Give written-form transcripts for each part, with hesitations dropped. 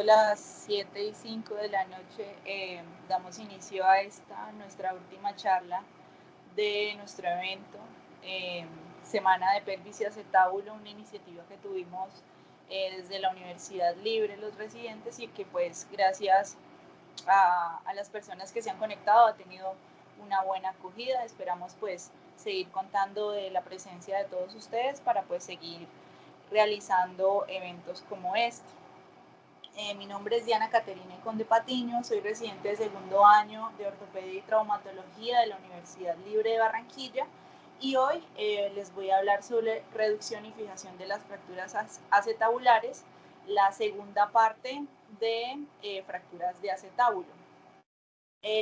las 7:05 de la noche, damos inicio a nuestra última charla de nuestro evento, Semana de Pelvis y Acetábulo, una iniciativa que tuvimos desde la Universidad Libre, los residentes, y que pues gracias a las personas que se han conectado ha tenido una buena acogida. Esperamos pues seguir contando de la presencia de todos ustedes para pues seguir realizando eventos como este. Mi nombre es Diana Caterina Conde Patiño, soy residente de segundo año de Ortopedia y Traumatología de la Universidad Libre de Barranquilla y hoy les voy a hablar sobre reducción y fijación de las fracturas acetabulares, la segunda parte de fracturas de acetábulo.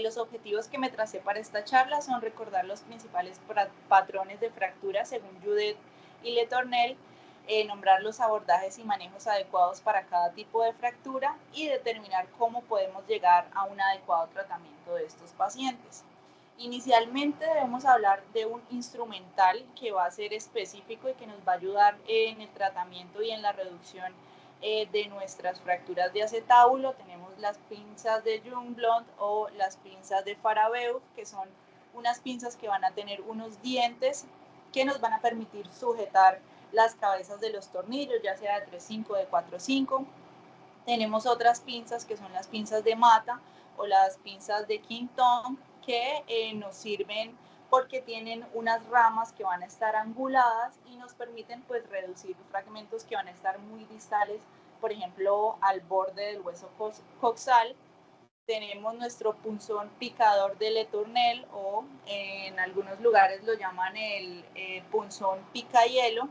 Los objetivos que me tracé para esta charla son recordar los principales patrones de fractura según Judet y Le Tournelle, nombrar los abordajes y manejos adecuados para cada tipo de fractura y determinar cómo podemos llegar a un adecuado tratamiento de estos pacientes. Inicialmente debemos hablar de un instrumental que va a ser específico y que nos va a ayudar en el tratamiento y en la reducción de nuestras fracturas de acetábulo. Tenemos las pinzas de Jungblood o las pinzas de Farabeuf, que son unas pinzas que van a tener unos dientes que nos van a permitir sujetar las cabezas de los tornillos, ya sea de 3/5, de 4/5. Tenemos otras pinzas que son las pinzas de Mata o las pinzas de King Tongue, que nos sirven porque tienen unas ramas que van a estar anguladas y nos permiten pues reducir fragmentos que van a estar muy distales, por ejemplo al borde del hueso coxal. Tenemos nuestro punzón picador de Le Tournelle, o en algunos lugares lo llaman el punzón picahielo,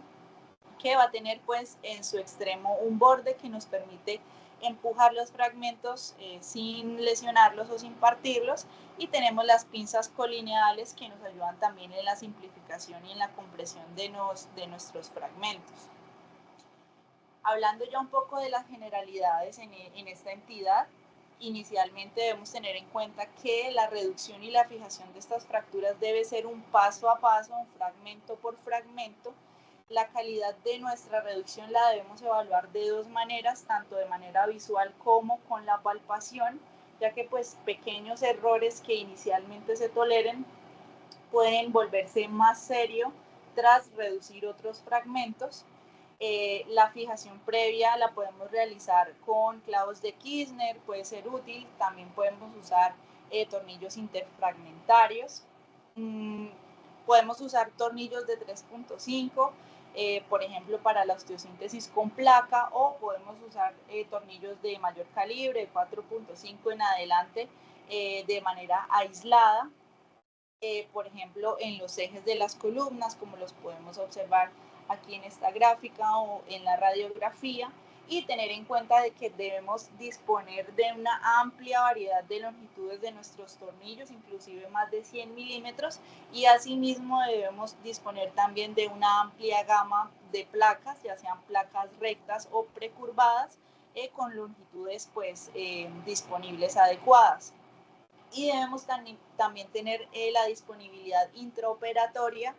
que va a tener pues en su extremo un borde que nos permite empujar los fragmentos sin lesionarlos o sin partirlos, y tenemos las pinzas colineales que nos ayudan también en la simplificación y en la compresión de nuestros fragmentos. Hablando ya un poco de las generalidades en esta entidad, inicialmente debemos tener en cuenta que la reducción y la fijación de estas fracturas debe ser un paso a paso, un fragmento por fragmento. La calidad de nuestra reducción la debemos evaluar de dos maneras, tanto de manera visual como con la palpación, ya que pues pequeños errores que inicialmente se toleren pueden volverse más serio tras reducir otros fragmentos. La fijación previa la podemos realizar con clavos de Kirchner, puede ser útil. También podemos usar tornillos interfragmentarios. Podemos usar tornillos de 3.5, por ejemplo, para la osteosíntesis con placa, o podemos usar tornillos de mayor calibre, 4.5 en adelante, de manera aislada. Por ejemplo, en los ejes de las columnas, como los podemos observar aquí en esta gráfica o en la radiografía, y tener en cuenta de que debemos disponer de una amplia variedad de longitudes de nuestros tornillos, inclusive más de 100 milímetros, y asimismo debemos disponer también de una amplia gama de placas, ya sean placas rectas o precurvadas, con longitudes pues disponibles adecuadas. Y debemos también tener la disponibilidad intraoperatoria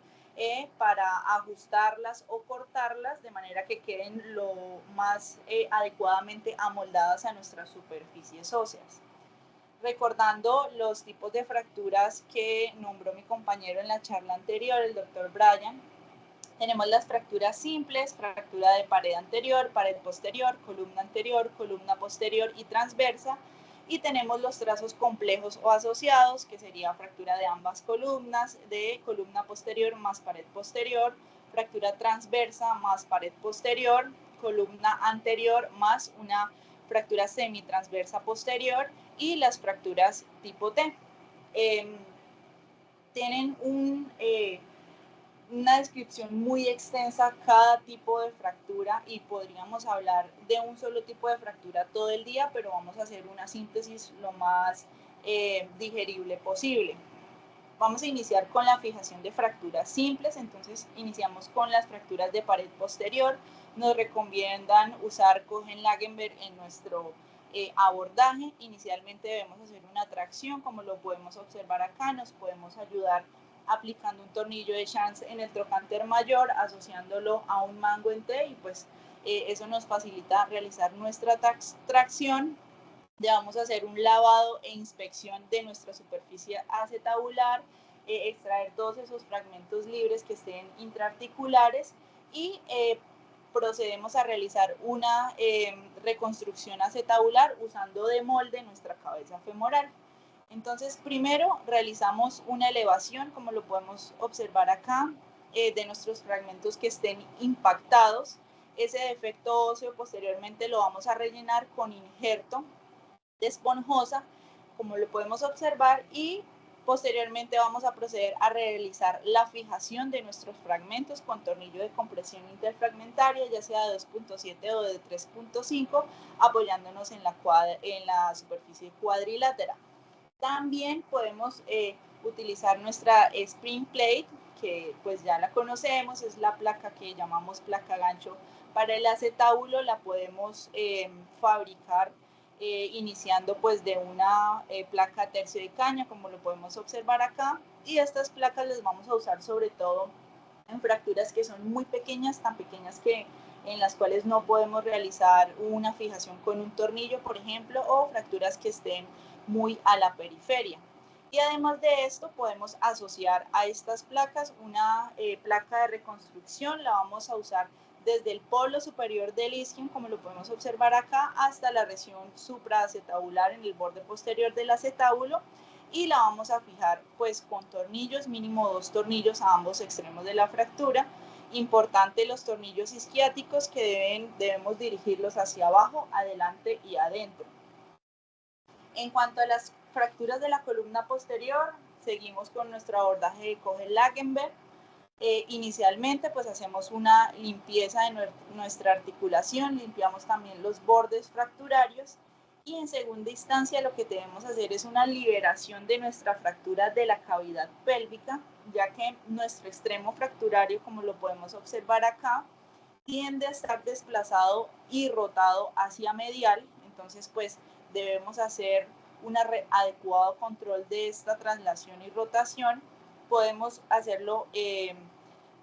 para ajustarlas o cortarlas de manera que queden lo más adecuadamente amoldadas a nuestras superficies óseas. Recordando los tipos de fracturas que nombró mi compañero en la charla anterior, el doctor Bryan, tenemos las fracturas simples, fractura de pared anterior, pared posterior, columna posterior y transversa. Y tenemos los trazos complejos o asociados, que sería fractura de ambas columnas, de columna posterior más pared posterior, fractura transversa más pared posterior, columna anterior más una fractura semitransversa posterior, y las fracturas tipo T. Tienen una descripción muy extensa cada tipo de fractura, y podríamos hablar de un solo tipo de fractura todo el día, pero vamos a hacer una síntesis lo más digerible posible. Vamos a iniciar con la fijación de fracturas simples. Entonces iniciamos con las fracturas de pared posterior. Nos recomiendan usar Cohen-Lagenberg en nuestro abordaje. Inicialmente debemos hacer una tracción, como lo podemos observar acá. Nos podemos ayudar aplicando un tornillo de Chance en el trocánter mayor, asociándolo a un mango en T, y pues eso nos facilita realizar nuestra tracción. Vamos a hacer un lavado e inspección de nuestra superficie acetabular, extraer todos esos fragmentos libres que estén intraarticulares y procedemos a realizar una reconstrucción acetabular usando de molde nuestra cabeza femoral. Entonces, primero realizamos una elevación, como lo podemos observar acá, de nuestros fragmentos que estén impactados. Ese defecto óseo posteriormente lo vamos a rellenar con injerto de esponjosa, como lo podemos observar, y posteriormente vamos a proceder a realizar la fijación de nuestros fragmentos con tornillo de compresión interfragmentaria, ya sea de 2.7 o de 3.5, apoyándonos en la superficie cuadrilátera. También podemos utilizar nuestra spring plate, que pues ya la conocemos, es la placa que llamamos placa gancho para el acetábulo. La podemos fabricar iniciando pues de una placa tercio de caña, como lo podemos observar acá, y estas placas las vamos a usar sobre todo en fracturas que son muy pequeñas, tan pequeñas que en las cuales no podemos realizar una fijación con un tornillo, por ejemplo, o fracturas que estén muy a la periferia. Y además de esto, podemos asociar a estas placas una placa de reconstrucción. La vamos a usar desde el polo superior del isquion, como lo podemos observar acá, hasta la región supraacetabular en el borde posterior del acetábulo, y la vamos a fijar pues con tornillos, mínimo 2 tornillos a ambos extremos de la fractura. Importante los tornillos isquiáticos, que debemos dirigirlos hacia abajo, adelante y adentro. En cuanto a las fracturas de la columna posterior, seguimos con nuestro abordaje de Kogel-Lagenberg. Inicialmente pues hacemos una limpieza de nuestra articulación, limpiamos también los bordes fracturarios, y en segunda instancia lo que debemos hacer es una liberación de nuestra fractura de la cavidad pélvica, ya que nuestro extremo fracturario, como lo podemos observar acá, tiende a estar desplazado y rotado hacia medial. Entonces pues debemos hacer un adecuado control de esta traslación y rotación. Podemos hacerlo,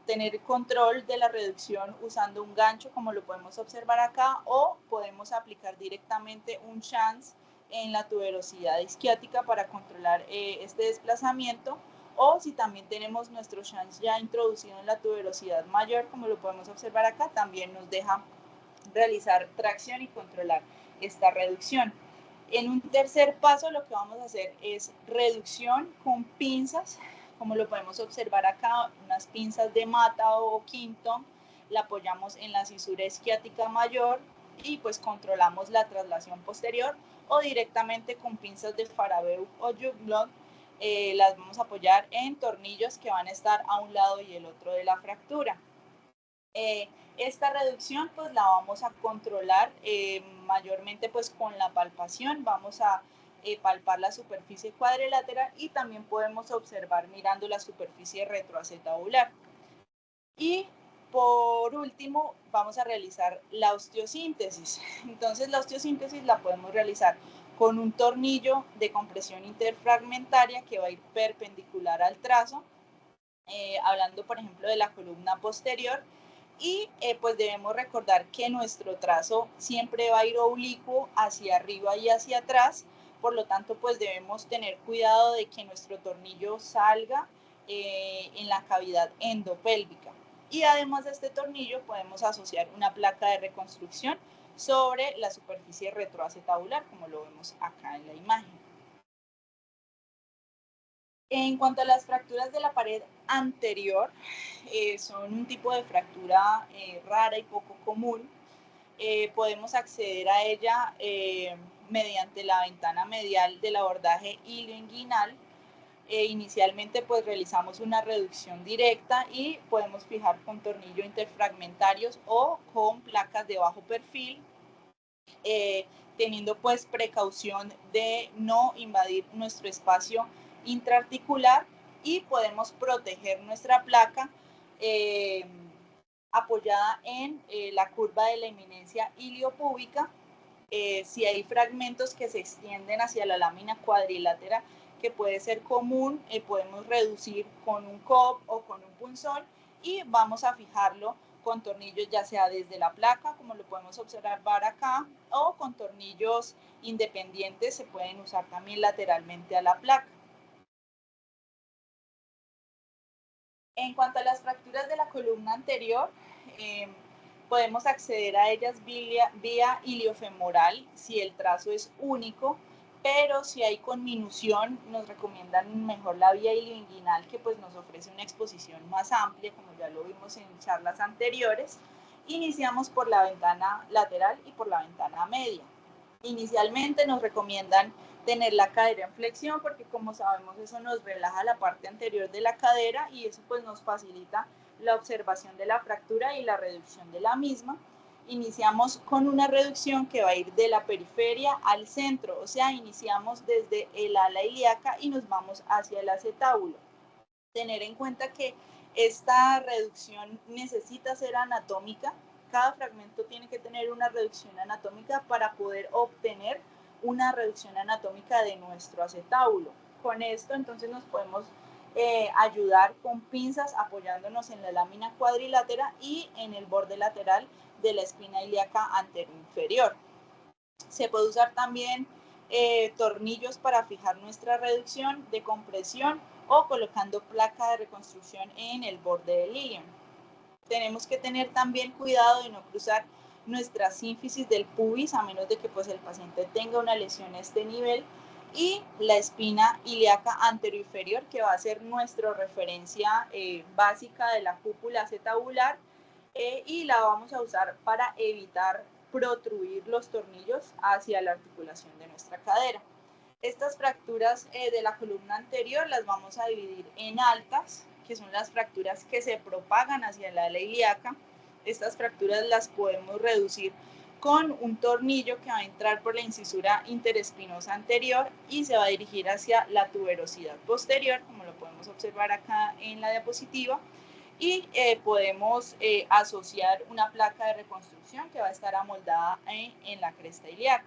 tener control de la reducción usando un gancho, como lo podemos observar acá, o podemos aplicar directamente un shanks en la tuberosidad isquiática para controlar este desplazamiento, o si también tenemos nuestro shanks ya introducido en la tuberosidad mayor, como lo podemos observar acá, también nos deja realizar tracción y controlar esta reducción. En un tercer paso lo que vamos a hacer es reducción con pinzas, como lo podemos observar acá, unas pinzas de Mata o Quinton, la apoyamos en la cisura isquiática mayor y pues controlamos la traslación posterior, o directamente con pinzas de Farabeu o Juglot, las vamos a apoyar en tornillos que van a estar a un lado y el otro de la fractura. Esta reducción pues la vamos a controlar mayormente pues con la palpación. Vamos a palpar la superficie cuadrilátera y también podemos observar mirando la superficie retroacetabular. Y por último vamos a realizar la osteosíntesis. Entonces la osteosíntesis la podemos realizar con un tornillo de compresión interfragmentaria que va a ir perpendicular al trazo, hablando por ejemplo de la columna posterior. Y pues debemos recordar que nuestro trazo siempre va a ir oblicuo hacia arriba y hacia atrás, por lo tanto pues debemos tener cuidado de que nuestro tornillo salga en la cavidad endopélvica. Y además de este tornillo podemos asociar una placa de reconstrucción sobre la superficie retroacetabular, como lo vemos acá en la imagen. En cuanto a las fracturas de la pared anterior, son un tipo de fractura rara y poco común. Podemos acceder a ella mediante la ventana medial del abordaje ilioinguinal. Inicialmente pues realizamos una reducción directa y podemos fijar con tornillo interfragmentarios o con placas de bajo perfil, teniendo pues precaución de no invadir nuestro espacio intraarticular, y podemos proteger nuestra placa apoyada en la curva de la eminencia iliopúbica. Si hay fragmentos que se extienden hacia la lámina cuadrilátera, que puede ser común, podemos reducir con un COP o con un punzón, y vamos a fijarlo con tornillos ya sea desde la placa, como lo podemos observar acá, o con tornillos independientes, se pueden usar también lateralmente a la placa. En cuanto a las fracturas de la columna anterior, podemos acceder a ellas vía iliofemoral si el trazo es único, pero si hay conminución nos recomiendan mejor la vía ilioinguinal, que pues nos ofrece una exposición más amplia, como ya lo vimos en charlas anteriores. Iniciamos por la ventana lateral y por la ventana media. Inicialmente nos recomiendan tener la cadera en flexión porque, como sabemos, eso nos relaja la parte anterior de la cadera y eso pues nos facilita la observación de la fractura y la reducción de la misma. Iniciamos con una reducción que va a ir de la periferia al centro, o sea, iniciamos desde el ala ilíaca y nos vamos hacia el acetábulo. Tener en cuenta que esta reducción necesita ser anatómica. Cada fragmento tiene que tener una reducción anatómica para poder obtener una reducción anatómica de nuestro acetábulo. Con esto entonces nos podemos ayudar con pinzas apoyándonos en la lámina cuadrilátera y en el borde lateral de la espina ilíaca anteroinferior. Se puede usar también tornillos para fijar nuestra reducción de compresión o colocando placa de reconstrucción en el borde del ilion. Tenemos que tener también cuidado de no cruzar nuestra sínfisis del pubis, a menos de que pues, el paciente tenga una lesión a este nivel, y la espina ilíaca anteroinferior, que va a ser nuestra referencia básica de la cúpula acetabular, y la vamos a usar para evitar protruir los tornillos hacia la articulación de nuestra cadera. Estas fracturas de la columna anterior las vamos a dividir en altas, que son las fracturas que se propagan hacia la ala ilíaca. Estas fracturas las podemos reducir con un tornillo que va a entrar por la incisura interespinosa anterior y se va a dirigir hacia la tuberosidad posterior, como lo podemos observar acá en la diapositiva. Y podemos asociar una placa de reconstrucción que va a estar amoldada en la cresta ilíaca.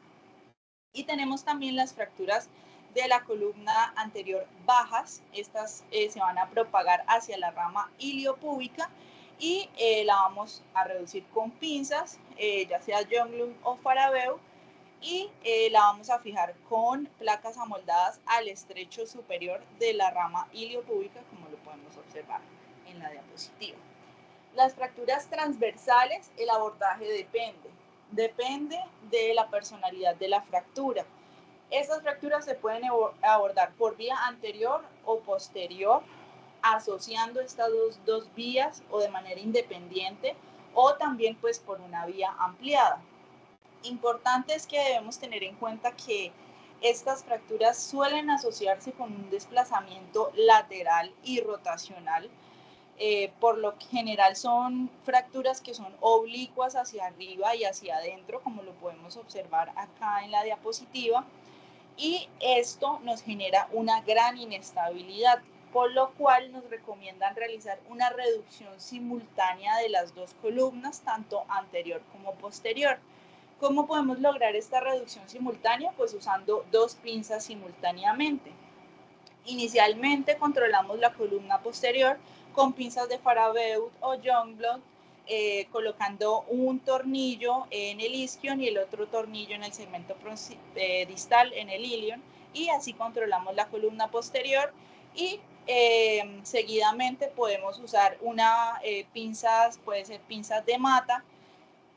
Y tenemos también las fracturas de la columna anterior bajas. Estas se van a propagar hacia la rama iliopúbica y la vamos a reducir con pinzas, ya sea Jonglund o Farabeu, y la vamos a fijar con placas amoldadas al estrecho superior de la rama iliopúbica, como lo podemos observar en la diapositiva. Las fracturas transversales, el abordaje depende de la personalidad de la fractura. Estas fracturas se pueden abordar por vía anterior o posterior, asociando estas dos vías o de manera independiente, o también pues por una vía ampliada. Importante es que debemos tener en cuenta que estas fracturas suelen asociarse con un desplazamiento lateral y rotacional. Por lo general son fracturas que son oblicuas hacia arriba y hacia adentro, como lo podemos observar acá en la diapositiva, y esto nos genera una gran inestabilidad, por lo cual nos recomiendan realizar una reducción simultánea de las dos columnas, tanto anterior como posterior. ¿Cómo podemos lograr esta reducción simultánea? Pues usando dos pinzas simultáneamente. Inicialmente controlamos la columna posterior con pinzas de Farabeu o Jonglund, colocando un tornillo en el isquion y el otro tornillo en el segmento distal en el ilion, y así controlamos la columna posterior. Y seguidamente podemos usar pinzas, puede ser pinzas de mata,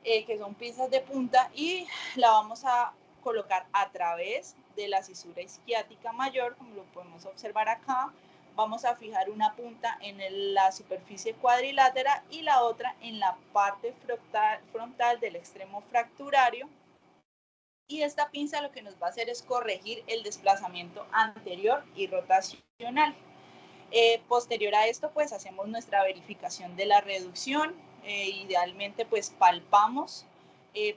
que son pinzas de punta, y la vamos a colocar a través de la cisura isquiática mayor, como lo podemos observar acá. Vamos a fijar una punta en la superficie cuadrilátera y la otra en la parte frontal del extremo fracturario. Y esta pinza lo que nos va a hacer es corregir el desplazamiento anterior y rotacional. Posterior a esto, pues hacemos nuestra verificación de la reducción. Idealmente, pues palpamos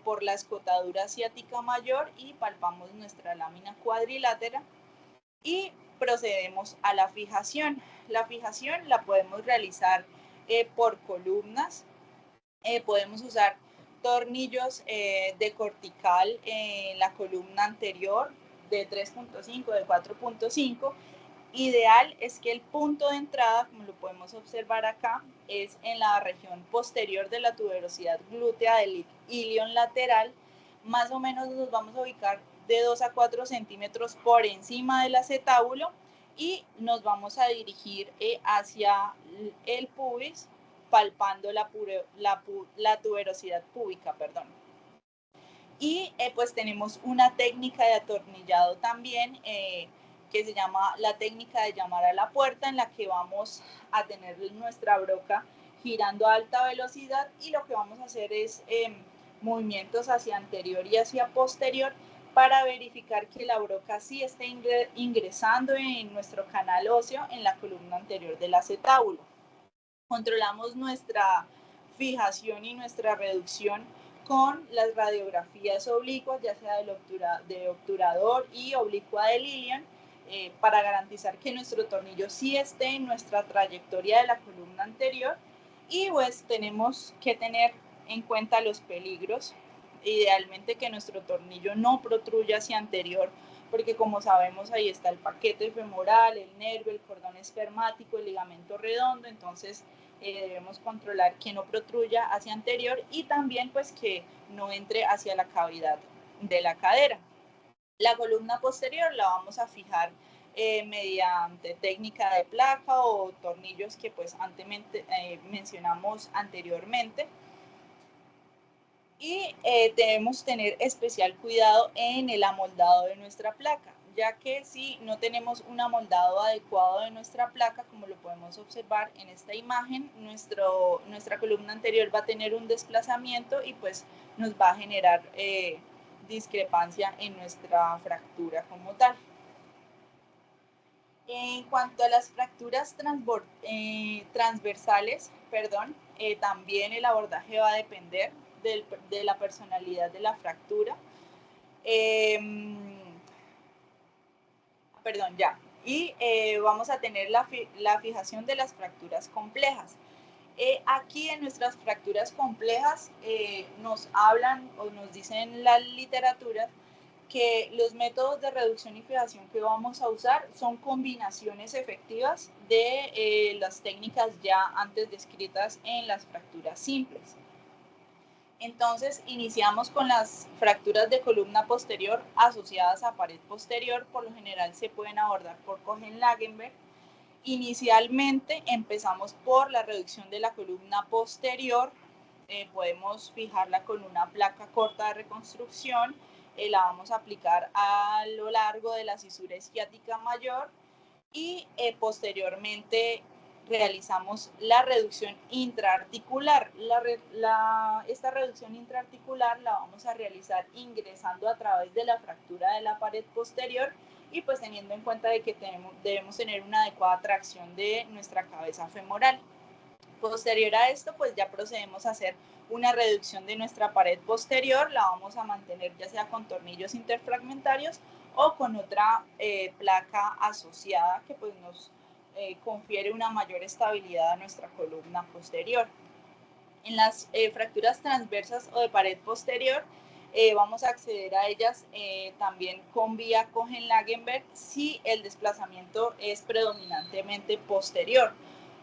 por la escotadura ciática mayor y palpamos nuestra lámina cuadrilátera y procedemos a la fijación. La fijación la podemos realizar por columnas. Podemos usar tornillos de cortical en la columna anterior de 3.5, de 4.5. Ideal es que el punto de entrada, como lo podemos observar acá, es en la región posterior de la tuberosidad glútea del ilion lateral. Más o menos nos vamos a ubicar de 2 a 4 centímetros por encima del acetábulo y nos vamos a dirigir hacia el pubis, palpando la tuberosidad púbica, perdón. Y pues tenemos una técnica de atornillado también que se llama la técnica de llamar a la puerta, en la que vamos a tener nuestra broca girando a alta velocidad y lo que vamos a hacer es movimientos hacia anterior y hacia posterior para verificar que la broca sí esté ingresando en nuestro canal óseo en la columna anterior del acetábulo. Controlamos nuestra fijación y nuestra reducción con las radiografías oblicuas, ya sea de obturador y oblicua del ilion, para garantizar que nuestro tornillo sí esté en nuestra trayectoria de la columna anterior. Y pues tenemos que tener en cuenta los peligros, idealmente que nuestro tornillo no protruya hacia anterior, porque como sabemos ahí está el paquete femoral, el nervio, el cordón espermático, el ligamento redondo, entonces debemos controlar que no protruya hacia anterior y también pues que no entre hacia la cavidad de la cadera. La columna posterior la vamos a fijar mediante técnica de placa o tornillos que pues mencionamos anteriormente. Y debemos tener especial cuidado en el amoldado de nuestra placa, ya que si no tenemos un amoldado adecuado de nuestra placa, como lo podemos observar en esta imagen, nuestra columna anterior va a tener un desplazamiento y pues nos va a generar discrepancia en nuestra fractura como tal. En cuanto a las fracturas transversales, también el abordaje va a depender de la personalidad de la fractura. Vamos a tener la fijación de las fracturas complejas. Aquí en nuestras fracturas complejas nos hablan o nos dicen en la literatura que los métodos de reducción y fijación que vamos a usar son combinaciones efectivas de las técnicas ya antes descritas en las fracturas simples. Entonces, iniciamos con las fracturas de columna posterior asociadas a pared posterior. Por lo general se pueden abordar por Cohen-Lagenberg. Inicialmente empezamos por la reducción de la columna posterior. Podemos fijarla con una placa corta de reconstrucción. La vamos a aplicar a lo largo de la cisura isquiática mayor y posteriormente realizamos la reducción intraarticular. Esta reducción intraarticular la vamos a realizar ingresando a través de la fractura de la pared posterior y pues teniendo en cuenta de que debemos tener una adecuada tracción de nuestra cabeza femoral. Posterior a esto, pues ya procedemos a hacer una reducción de nuestra pared posterior, la vamos a mantener ya sea con tornillos interfragmentarios o con otra placa asociada que pues nos confiere una mayor estabilidad a nuestra columna posterior. En las fracturas transversas o de pared posterior, vamos a acceder a ellas también con vía Cohen-Lagenberg si el desplazamiento es predominantemente posterior.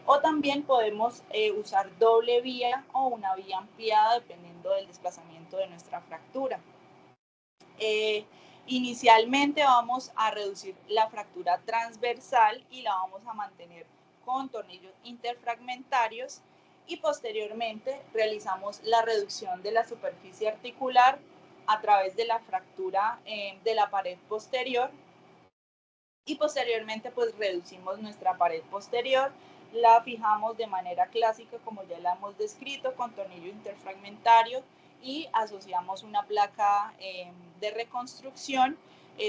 O también podemos usar doble vía o una vía ampliada dependiendo del desplazamiento de nuestra fractura. Inicialmente vamos a reducir la fractura transversal y la vamos a mantener con tornillos interfragmentarios y posteriormente realizamos la reducción de la superficie articular a través de la fractura de la pared posterior y posteriormente pues reducimos nuestra pared posterior, la fijamos de manera clásica como ya la hemos descrito con tornillo interfragmentario y asociamos una placa de reconstrucción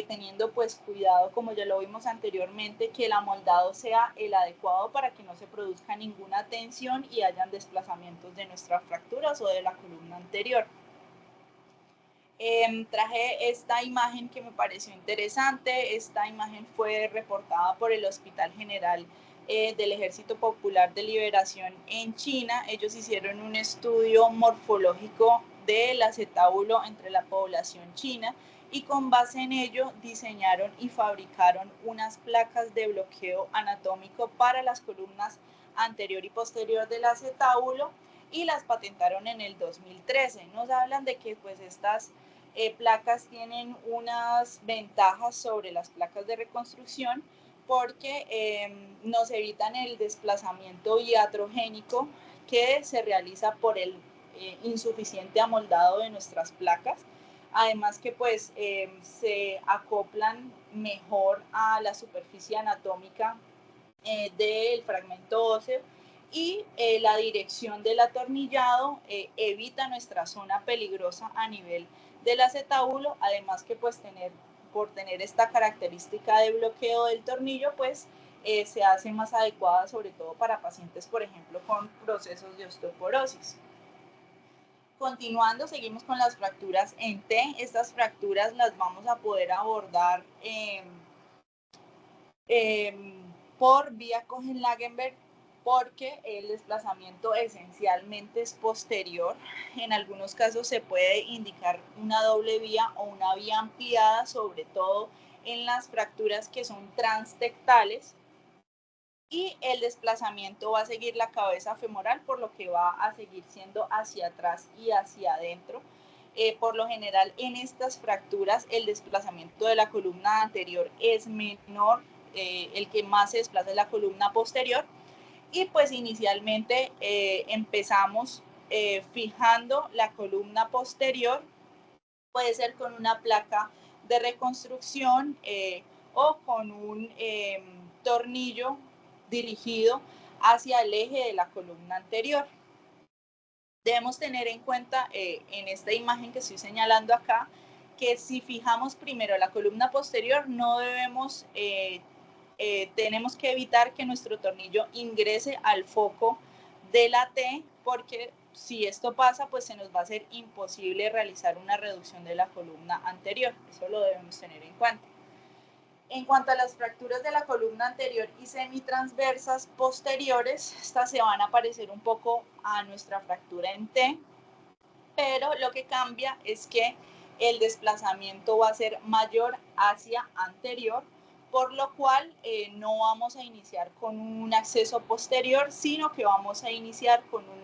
teniendo pues cuidado, como ya lo vimos anteriormente, que el amoldado sea el adecuado para que no se produzca ninguna tensión y hayan desplazamientos de nuestras fracturas o de la columna anterior. Traje esta imagen que me pareció interesante. Esta imagen fue reportada por el Hospital General del Ejército Popular de Liberación en China. Ellos hicieron un estudio morfológico del acetábulo entre la población china y con base en ello diseñaron y fabricaron unas placas de bloqueo anatómico para las columnas anterior y posterior del acetábulo y las patentaron en el 2013. Nos hablan de que pues estas placas tienen unas ventajas sobre las placas de reconstrucción porque nos evitan el desplazamiento iatrogénico que se realiza por el insuficiente amoldado de nuestras placas. Además que pues se acoplan mejor a la superficie anatómica del fragmento óseo y la dirección del atornillado evita nuestra zona peligrosa a nivel del acetábulo, además que pues por tener esta característica de bloqueo del tornillo, pues se hace más adecuada sobre todo para pacientes, por ejemplo, con procesos de osteoporosis. Continuando, seguimos con las fracturas en T. Estas fracturas las vamos a poder abordar por vía Cohen-Lagenberg porque el desplazamiento esencialmente es posterior. En algunos casos se puede indicar una doble vía o una vía ampliada, sobre todo en las fracturas que son transtectales. Y el desplazamiento va a seguir la cabeza femoral, por lo que va a seguir siendo hacia atrás y hacia adentro. Por lo general, en estas fracturas, el desplazamiento de la columna anterior es menor, el que más se desplaza es la columna posterior. Y pues inicialmente empezamos fijando la columna posterior, puede ser con una placa de reconstrucción o con un tornillo dirigido hacia el eje de la columna anterior. Debemos tener en cuenta en esta imagen que estoy señalando acá, que si fijamos primero la columna posterior, no debemos, tenemos que evitar que nuestro tornillo ingrese al foco de la T, porque si esto pasa, pues se nos va a hacer imposible realizar una reducción de la columna anterior. Eso lo debemos tener en cuenta. En cuanto a las fracturas de la columna anterior y semitransversas posteriores, estas se van a parecer un poco a nuestra fractura en T, pero lo que cambia es que el desplazamiento va a ser mayor hacia anterior, por lo cual no vamos a iniciar con un acceso posterior, sino que vamos a iniciar con un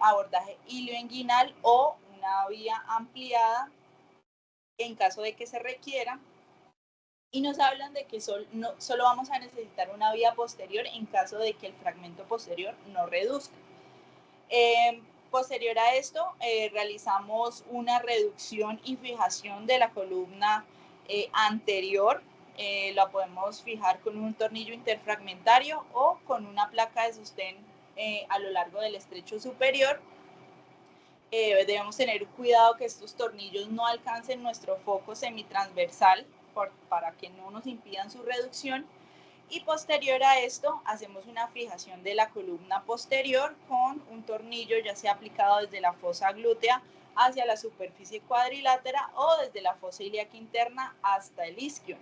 abordaje ilioinguinal o una vía ampliada en caso de que se requiera. Y nos hablan de que solo vamos a necesitar una vía posterior en caso de que el fragmento posterior no reduzca. Posterior a esto, realizamos una reducción y fijación de la columna anterior. La podemos fijar con un tornillo interfragmentario o con una placa de sostén a lo largo del estrecho superior. Debemos tener cuidado que estos tornillos no alcancen nuestro foco semitransversal para que no nos impidan su reducción. Y posterior a esto hacemos una fijación de la columna posterior con un tornillo, ya sea aplicado desde la fosa glútea hacia la superficie cuadrilátera o desde la fosa ilíaca interna hasta el isquion.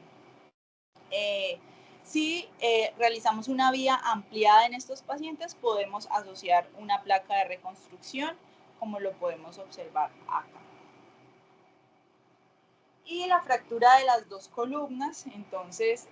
Si realizamos una vía ampliada en estos pacientes, podemos asociar una placa de reconstrucción, como lo podemos observar acá. Y la fractura de las dos columnas, entonces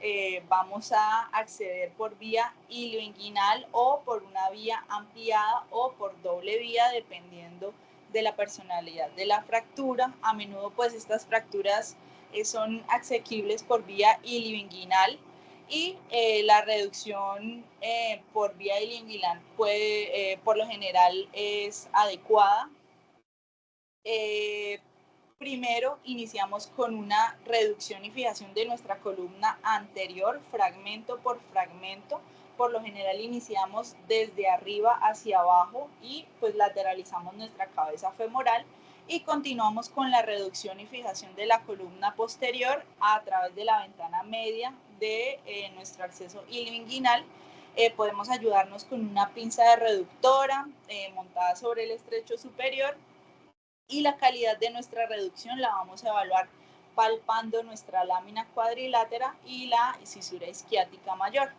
vamos a acceder por vía ilioinguinal o por una vía ampliada o por doble vía, dependiendo de la personalidad de la fractura. A menudo pues estas fracturas son asequibles por vía ilioinguinal y la reducción por vía ilioinguinal puede, por lo general es adecuada. Primero iniciamos con una reducción y fijación de nuestra columna anterior, fragmento por fragmento. Por lo general iniciamos desde arriba hacia abajo y pues lateralizamos nuestra cabeza femoral y continuamos con la reducción y fijación de la columna posterior a través de la ventana media de nuestro acceso ilioinguinal. Podemos ayudarnos con una pinza de reductora montada sobre el estrecho superior. Y la calidad de nuestra reducción la vamos a evaluar palpando nuestra lámina cuadrilátera y la cisura isquiática mayor.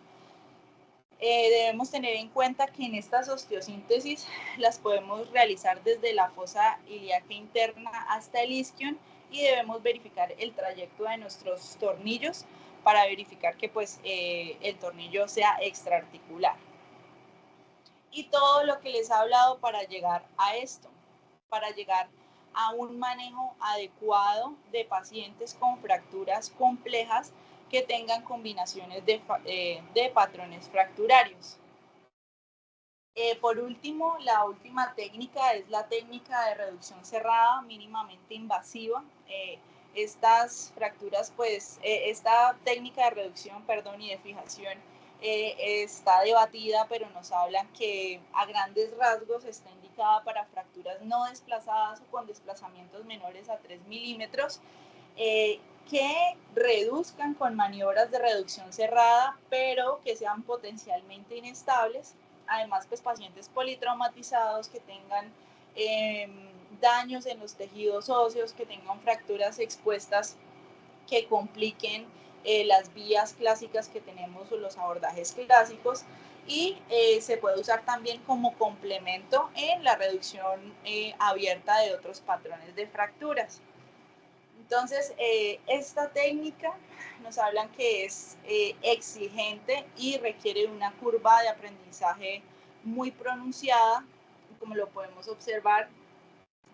Debemos tener en cuenta que en estas osteosíntesis las podemos realizar desde la fosa ilíaca interna hasta el isquion y debemos verificar el trayecto de nuestros tornillos para verificar que pues, el tornillo sea extraarticular. y todo lo que les he hablado para llegar a esto, para llegar a un manejo adecuado de pacientes con fracturas complejas que tengan combinaciones de patrones fracturarios. Por último, la última técnica es la técnica de reducción cerrada mínimamente invasiva. Estas fracturas, pues, esta técnica de reducción, perdón, y de fijación está debatida, pero nos hablan que a grandes rasgos está indicada para fracturas no desplazadas o con desplazamientos menores a 3 milímetros, que reduzcan con maniobras de reducción cerrada, pero que sean potencialmente inestables. Además, pues pacientes politraumatizados que tengan daños en los tejidos óseos, que tengan fracturas expuestas que compliquen las vías clásicas que tenemos o los abordajes clásicos, y se puede usar también como complemento en la reducción abierta de otros patrones de fracturas. Entonces, esta técnica nos hablan que es exigente y requiere una curva de aprendizaje muy pronunciada. Como lo podemos observar,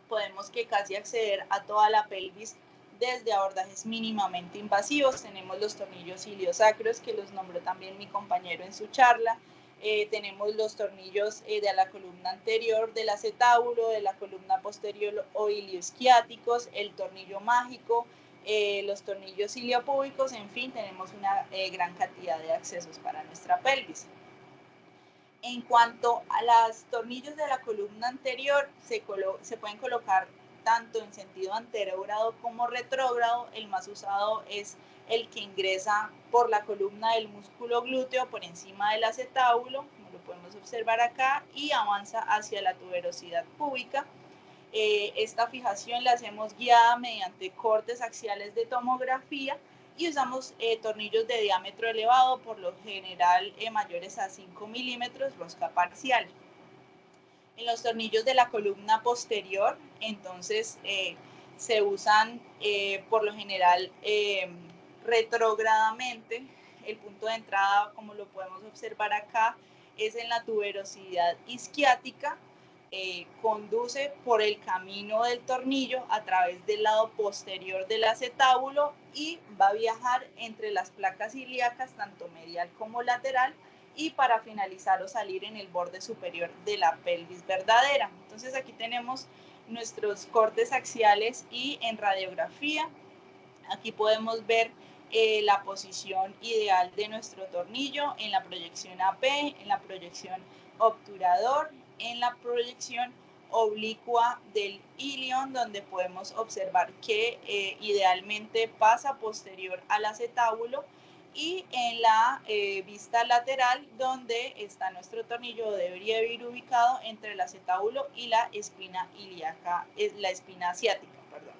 podemos que casi acceder a toda la pelvis desde abordajes mínimamente invasivos. Tenemos los tornillos iliosacros, que los nombró también mi compañero en su charla. Tenemos los tornillos de la columna anterior del acetábulo, de la columna posterior o ilioisquiáticos, el tornillo mágico, los tornillos iliopúbicos, en fin, tenemos una gran cantidad de accesos para nuestra pelvis. En cuanto a los tornillos de la columna anterior, se pueden colocar tanto en sentido anterógrado como retrógrado. El más usado es el que ingresa por la columna del músculo glúteo por encima del acetábulo, como lo podemos observar acá, y avanza hacia la tuberosidad púbica. Esta fijación la hacemos guiada mediante cortes axiales de tomografía y usamos tornillos de diámetro elevado, por lo general mayores a 5 milímetros, rosca parcial. En los tornillos de la columna posterior, entonces se usan por lo general retrógradamente. El punto de entrada, como lo podemos observar acá, es en la tuberosidad isquiática. Conduce por el camino del tornillo a través del lado posterior del acetábulo y va a viajar entre las placas ilíacas, tanto medial como lateral, y para finalizar o salir en el borde superior de la pelvis verdadera. Entonces aquí tenemos nuestros cortes axiales, y en radiografía aquí podemos ver la posición ideal de nuestro tornillo en la proyección AP, en la proyección obturador, en la proyección oblicua del ilion, donde podemos observar que idealmente pasa posterior al acetábulo, y en la vista lateral, donde está nuestro tornillo, debería ir ubicado entre el acetábulo y la espina ilíaca, la espina asiática, perdón.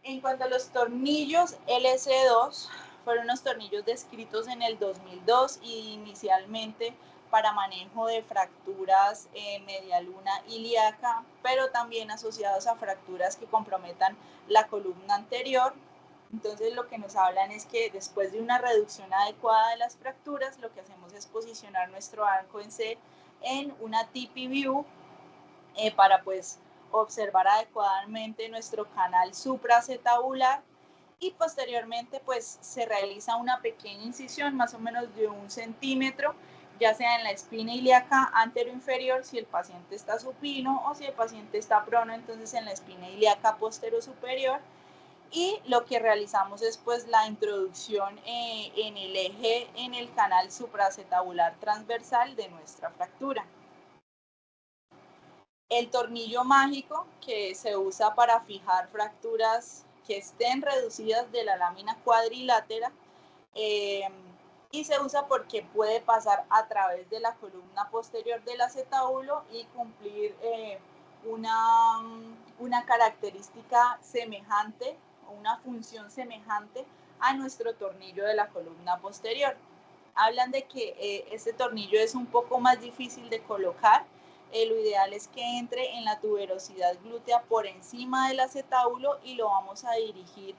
En cuanto a los tornillos LC2, fueron unos tornillos descritos en el 2002 y inicialmente para manejo de fracturas medialuna ilíaca, pero también asociados a fracturas que comprometan la columna anterior. Entonces lo que nos hablan es que después de una reducción adecuada de las fracturas, lo que hacemos es posicionar nuestro arco en C en una TP view para pues observar adecuadamente nuestro canal supraacetabular, y posteriormente pues se realiza una pequeña incisión más o menos de 1 centímetro, ya sea en la espina ilíaca anteroinferior si el paciente está supino, o si el paciente está prono, entonces en la espina ilíaca posterior-superior. Y lo que realizamos es pues la introducción en el eje, en el canal supraacetabular transversal de nuestra fractura. El tornillo mágico, que se usa para fijar fracturas que estén reducidas de la lámina cuadrilátera, y se usa porque puede pasar a través de la columna posterior del acetábulo y cumplir una característica semejante, o una función semejante a nuestro tornillo de la columna posterior. Hablan de que este tornillo es un poco más difícil de colocar. Lo ideal es que entre en la tuberosidad glútea por encima del acetábulo, y lo vamos a dirigir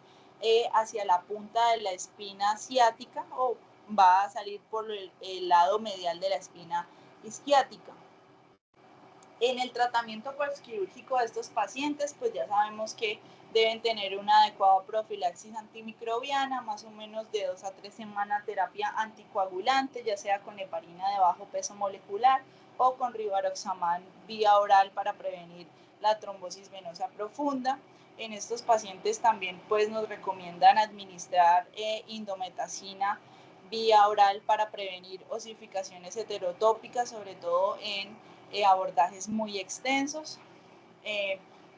hacia la punta de la espina asiática, o va a salir por el lado medial de la espina isquiática. En el tratamiento postquirúrgico de estos pacientes, pues ya sabemos que deben tener una adecuada profilaxis antimicrobiana, más o menos de 2 a 3 semanas terapia anticoagulante, ya sea con heparina de bajo peso molecular o con rivaroxaban vía oral para prevenir la trombosis venosa profunda. En estos pacientes también pues nos recomiendan administrar indometacina vía oral para prevenir osificaciones heterotópicas, sobre todo en abordajes muy extensos.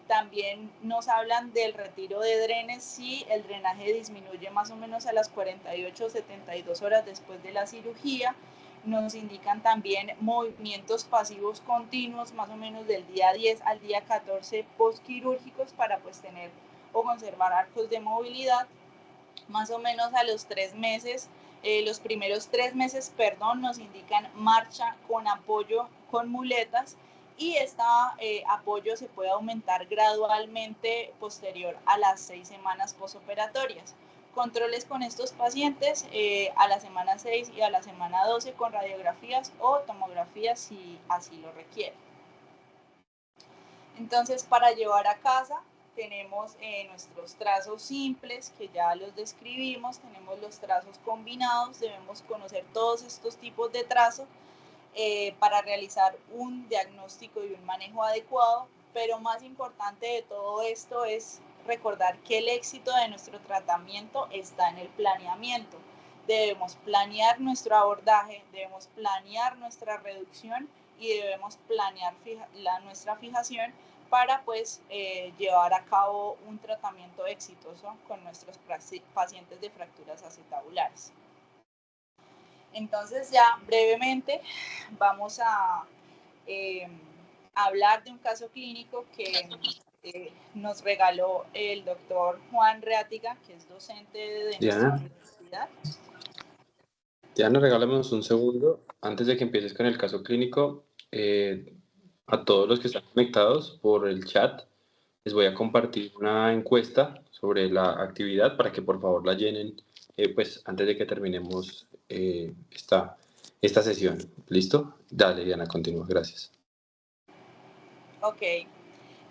También nos hablan del retiro de drenes si el drenaje disminuye más o menos a las 48 o 72 horas después de la cirugía. Nos indican también movimientos pasivos continuos más o menos del día 10 al día 14 postquirúrgicos para pues tener o conservar arcos de movilidad. Más o menos a los 3 meses, los primeros 3 meses, nos indican marcha con apoyo con muletas, y este apoyo se puede aumentar gradualmente posterior a las 6 semanas postoperatorias. Controles con estos pacientes a la semana 6 y a la semana 12 con radiografías o tomografías si así lo requiere. Entonces, para llevar a casa tenemos nuestros trazos simples, que ya los describimos, tenemos los trazos combinados, debemos conocer todos estos tipos de trazo para realizar un diagnóstico y un manejo adecuado, pero más importante de todo esto es recordar que el éxito de nuestro tratamiento está en el planeamiento. Debemos planear nuestro abordaje, debemos planear nuestra reducción y debemos planear nuestra fijación para pues llevar a cabo un tratamiento exitoso con nuestros pacientes de fracturas acetabulares. Entonces ya brevemente vamos a hablar de un caso clínico que nos regaló el doctor Juan Reátiga, que es docente de nuestra universidad. Diana, regálanos un segundo antes de que empieces con el caso clínico. A todos los que están conectados por el chat, les voy a compartir una encuesta sobre la actividad para que por favor la llenen pues antes de que terminemos esta sesión. ¿Listo? Dale, Diana, continúa. Gracias. Ok.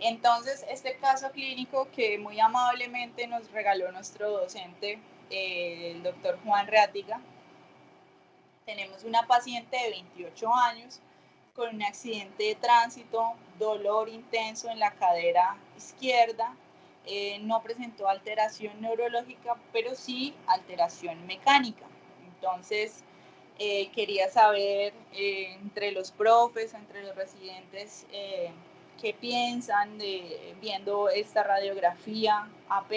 Entonces, este caso clínico que muy amablemente nos regaló nuestro docente, el doctor Juan Reátiga, tenemos una paciente de 28 años con un accidente de tránsito, dolor intenso en la cadera izquierda, no presentó alteración neurológica, pero sí alteración mecánica. Entonces, quería saber entre los profes, entre los residentes, qué piensan viendo esta radiografía AP,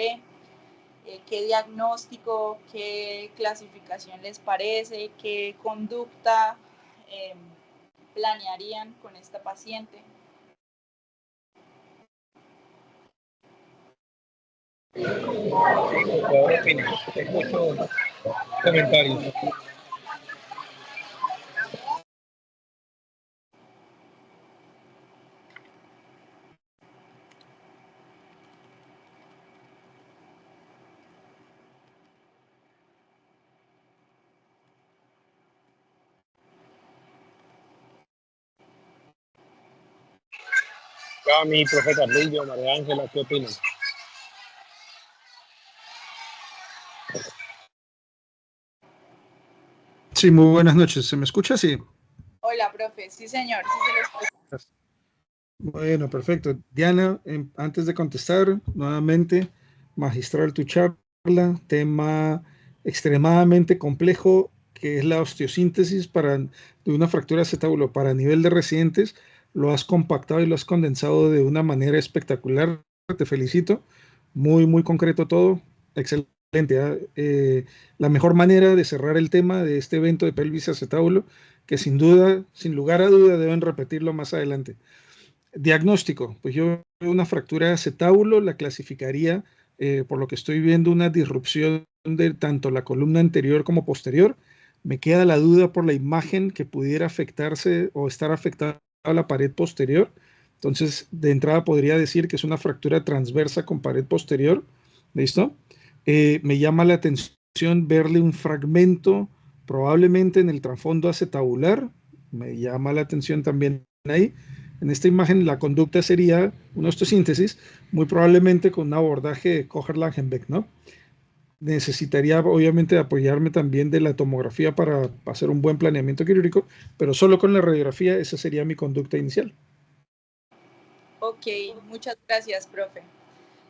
qué diagnóstico, qué clasificación les parece, qué conducta planearían con esta paciente. Muchos comentarios. Mi profe Carlillo, María Ángela, ¿qué opinan? Sí, muy buenas noches. ¿Se me escucha? Sí. Hola, profe. Sí, señor. Sí se lo escucha. Bueno, perfecto. Diana, antes de contestar, nuevamente, magistral tu charla, tema extremadamente complejo, que es la osteosíntesis de una fractura acetábulo para nivel de residentes. Lo has compactado y lo has condensado de una manera espectacular. Te felicito. Muy, muy concreto todo. Excelente. La mejor manera de cerrar el tema de este evento de pelvis acetábulo, que sin duda, sin lugar a duda, deben repetirlo más adelante. Diagnóstico, pues yo una fractura de acetábulo la clasificaría, por lo que estoy viendo, una disrupción de tanto la columna anterior como posterior. Me queda la duda por la imagen que pudiera afectarse o estar afectada a la pared posterior. Entonces, de entrada podría decir que es una fractura transversa con pared posterior. ¿Listo? Me llama la atención verle un fragmento probablemente en el trasfondo acetabular, me llama la atención también ahí. En esta imagen la conducta sería una osteosíntesis, muy probablemente con un abordaje de Kocher-Langenbeck, ¿no? Necesitaría obviamente apoyarme también de la tomografía para hacer un buen planeamiento quirúrgico, pero solo con la radiografía esa sería mi conducta inicial. Ok, muchas gracias, profe.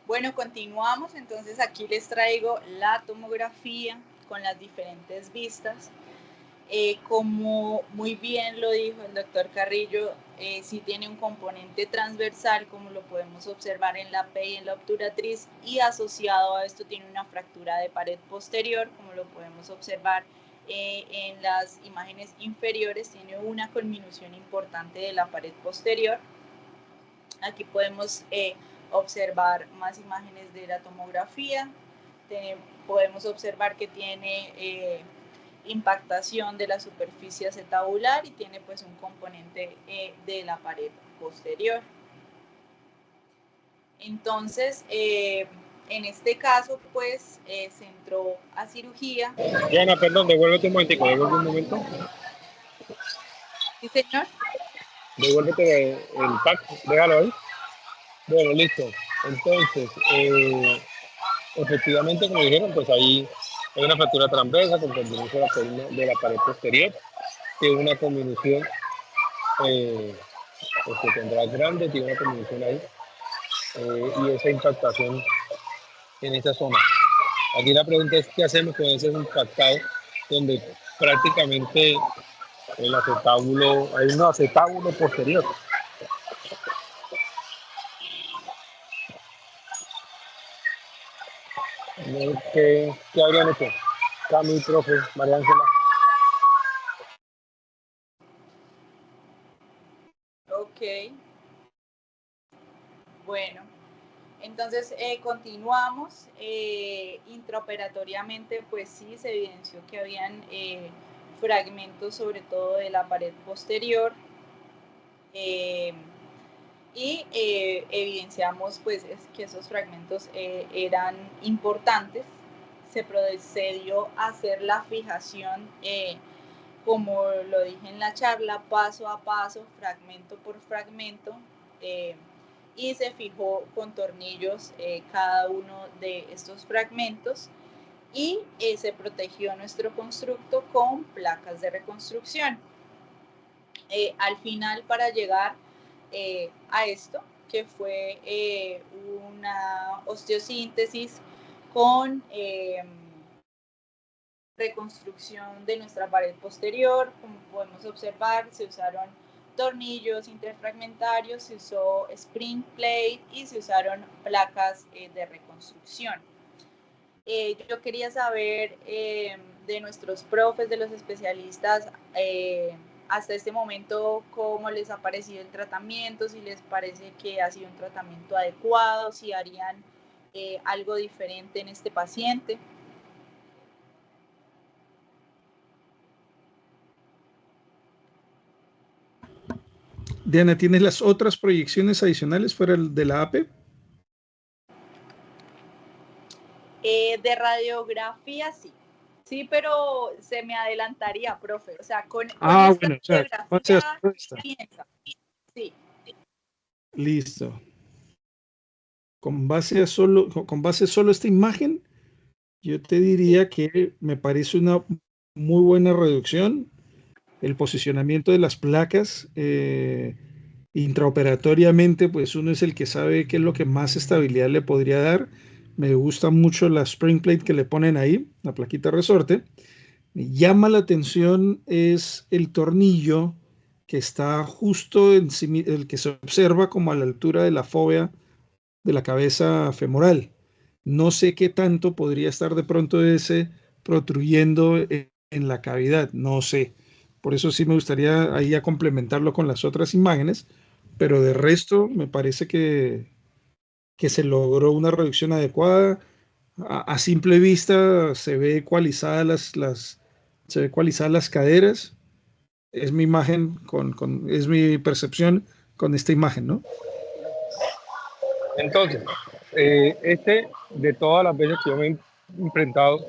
Bueno, continuamos. Entonces aquí les traigo la tomografía con las diferentes vistas. Como muy bien lo dijo el doctor Carrillo, sí tiene un componente transversal, como lo podemos observar en la P y en la obturatriz, y asociado a esto tiene una fractura de pared posterior, como lo podemos observar en las imágenes inferiores, tiene una conminución importante de la pared posterior. Aquí podemos observar más imágenes de la tomografía. Podemos observar que tiene impactación de la superficie acetabular y tiene pues un componente de la pared posterior. Entonces, en este caso, pues se entró a cirugía. Diana, perdón, devuélvete un momentico, devuelve un momento. Sí, señor. Devuélvete el pack, déjalo ahí. Bueno, listo. Entonces, efectivamente, como dijeron, pues ahí hay una fractura transversa con conminución de la pared posterior, tiene una conminución tendrá grande, tiene una conminución ahí, y esa impactación en esa zona. Aquí la pregunta es, ¿qué hacemos con ese impactado donde prácticamente el acetábulo, hay un acetábulo posterior? ¿Qué habrían hecho? Cami, profe, María Ángela. Ok. Bueno, entonces continuamos. Intraoperatoriamente, pues sí, se evidenció que habían fragmentos, sobre todo de la pared posterior. Y evidenciamos pues que esos fragmentos eran importantes. Se procedió a hacer la fijación, como lo dije en la charla, paso a paso, fragmento por fragmento, y se fijó con tornillos cada uno de estos fragmentos, y se protegió nuestro constructo con placas de reconstrucción. Al final, para llegar a esto, que fue una osteosíntesis con reconstrucción de nuestra pared posterior, como podemos observar, se usaron tornillos interfragmentarios, se usó spring plate y se usaron placas de reconstrucción. Yo quería saber de nuestros profes, de los especialistas, hasta este momento, cómo les ha parecido el tratamiento, si les parece que ha sido un tratamiento adecuado, si harían algo diferente en este paciente. Diana, ¿tienes las otras proyecciones adicionales fuera de la AP? De radiografía, sí. Sí, pero se me adelantaría, profe. O sea, con esta bueno, radiografía, piensa. Sí. Listo. Con base solo a esta imagen, yo te diría que me parece una muy buena reducción. El posicionamiento de las placas intraoperatoriamente, pues uno es el que sabe qué es lo que más estabilidad le podría dar. Me gusta mucho la spring plate que le ponen ahí, la plaquita resorte. Me llama la atención es el tornillo que está justo encima, el que se observa como a la altura de la fóvea de la cabeza femoral. No sé qué tanto podría estar de pronto ese protruyendo en la cavidad, no sé. Por eso sí me gustaría ahí a complementarlo con las otras imágenes, pero de resto me parece que se logró una reducción adecuada. A simple vista se ve ecualizadas se ve ecualizadas las caderas. Es mi imagen es mi percepción con esta imagen, ¿no? Entonces, de todas las veces que yo me he enfrentado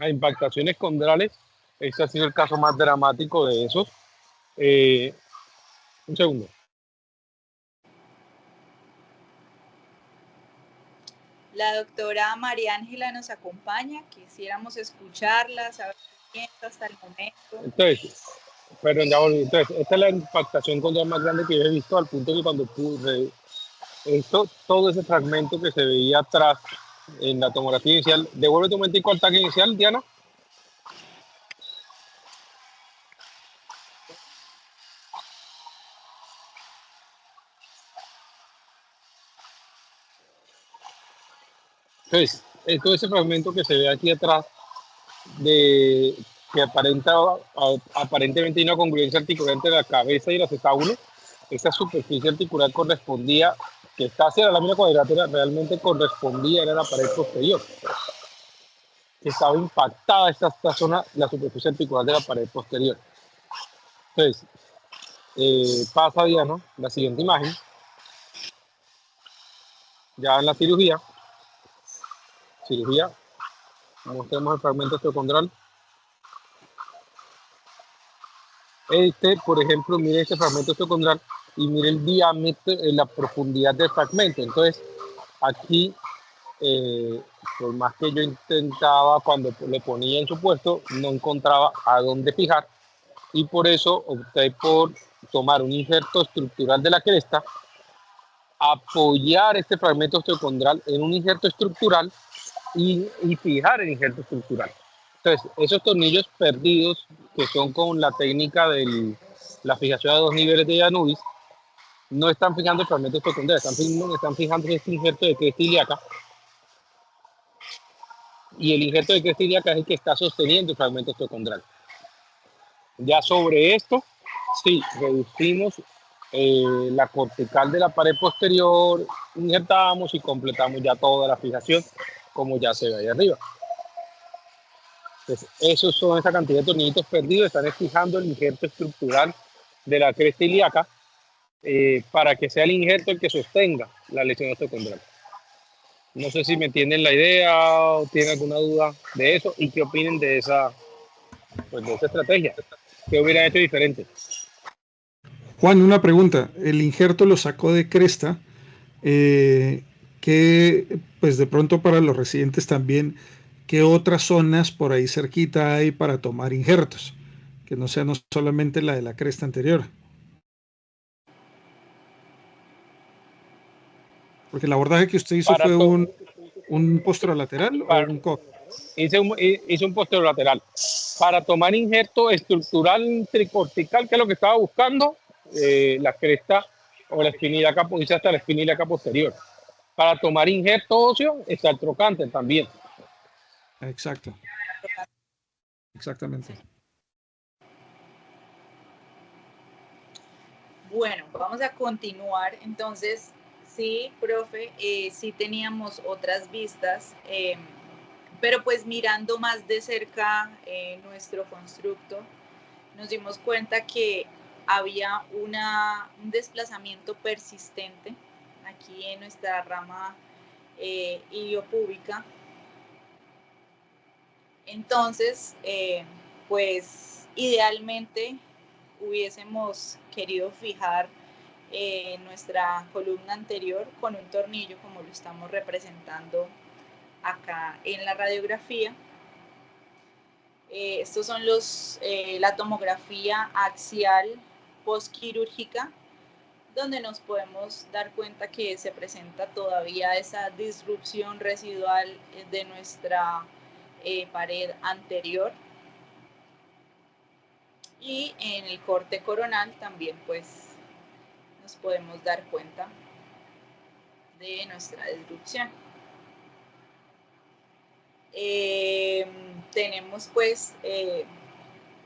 a impactaciones condrales, Este ha sido el caso más dramático de esos. Un segundo. La doctora María Ángela nos acompaña, quisiéramos escucharla, saber qué piensa hasta el momento. Entonces, perdón, ya volví. Entonces, esta es la impactación control más grande que yo he visto, al punto que cuando pude, todo ese fragmento que se veía atrás en la tomografía inicial, devuelve un momentico al tag inicial, Diana. Entonces, todo ese fragmento que se ve aquí atrás, de, que aparentemente hay una congruencia articular entre la cabeza y el acetábulo, esa superficie articular correspondía, que está hacia la lámina cuadrilátera, realmente correspondía a la pared posterior, que estaba impactada esta zona, la superficie articular de la pared posterior. Entonces, pasa Diana, la siguiente imagen, ya en la cirugía, mostremos el fragmento osteocondral. Por ejemplo, mire este fragmento osteocondral y mire el diámetro, la profundidad del fragmento. Entonces, aquí, por más que yo intentaba, cuando le ponía en su puesto, no encontraba a dónde fijar, y por eso opté por tomar un injerto estructural de la cresta, apoyar este fragmento osteocondral en un injerto estructural y fijar el injerto estructural. Entonces, esos tornillos perdidos, que son con la técnica de la fijación a 2 niveles de Janubis, no están fijando el fragmento osteocondral, están fijando este injerto de cresta ilíaca, y el injerto de cresta ilíaca es el que está sosteniendo el fragmento osteocondral. Ya sobre esto, sí, reducimos la cortical de la pared posterior, injertamos y completamos ya toda la fijación, como ya se ve ahí arriba. Entonces, esos son esa cantidad de tornillitos perdidos, están fijando el injerto estructural de la cresta ilíaca, para que sea el injerto el que sostenga la lesión osteocondral. No sé si me entienden la idea o tienen alguna duda de eso y qué opinen de esa estrategia. ¿Qué hubiera hecho diferente? Juan, una pregunta. El injerto lo sacó de cresta, que pues de pronto para los residentes también, ¿qué otras zonas por ahí cerquita hay para tomar injertos? Que no sea no solamente la de la cresta anterior. Porque el abordaje que usted hizo Para fue to un posterolateral o para, un codo. hice un posterolateral. Para tomar injerto estructural tricortical, que es lo que estaba buscando, la cresta o la espinilla hice hasta la espinilla posterior. Para tomar injerto óseo está el trocante también. Exacto. Exactamente. Bueno, vamos a continuar. Entonces, sí, profe, sí teníamos otras vistas, pero pues mirando más de cerca nuestro constructo, nos dimos cuenta que había un desplazamiento persistente aquí en nuestra rama iliopúbica. Entonces, pues idealmente hubiésemos querido fijar nuestra columna anterior con un tornillo como lo estamos representando acá en la radiografía. Estos son la tomografía axial postquirúrgica, donde nos podemos dar cuenta que se presenta todavía esa disrupción residual de nuestra pared anterior. Y en el corte coronal también pues nos podemos dar cuenta de nuestra disrupción. Tenemos pues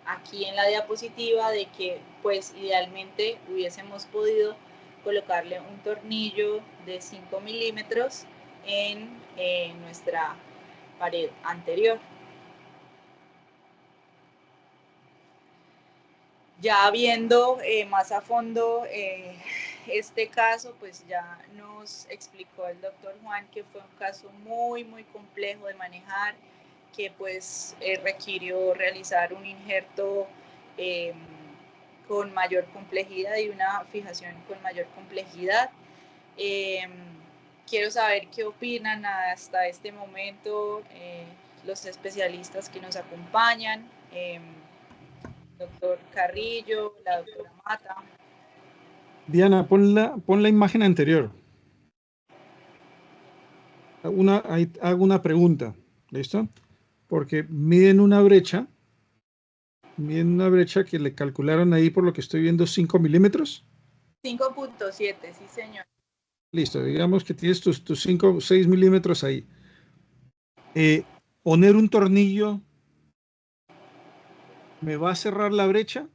aquí en la diapositiva de que pues idealmente hubiésemos podido colocarle un tornillo de 5 milímetros en nuestra pared anterior. Ya viendo más a fondo este caso, pues ya nos explicó el doctor Juan que fue un caso muy complejo de manejar, que pues requirió realizar un injerto con mayor complejidad y una fijación con mayor complejidad. Quiero saber qué opinan hasta este momento los especialistas que nos acompañan, doctor Carrillo, la doctora Mata. Diana, pon la imagen anterior. Hago una pregunta, ¿listo? Porque miden una brecha que le calcularon ahí, por lo que estoy viendo, 5 milímetros. 5.7, sí señor. Listo, digamos que tienes tus 5 o 6 milímetros ahí. Poner un tornillo, ¿me va a cerrar la brecha?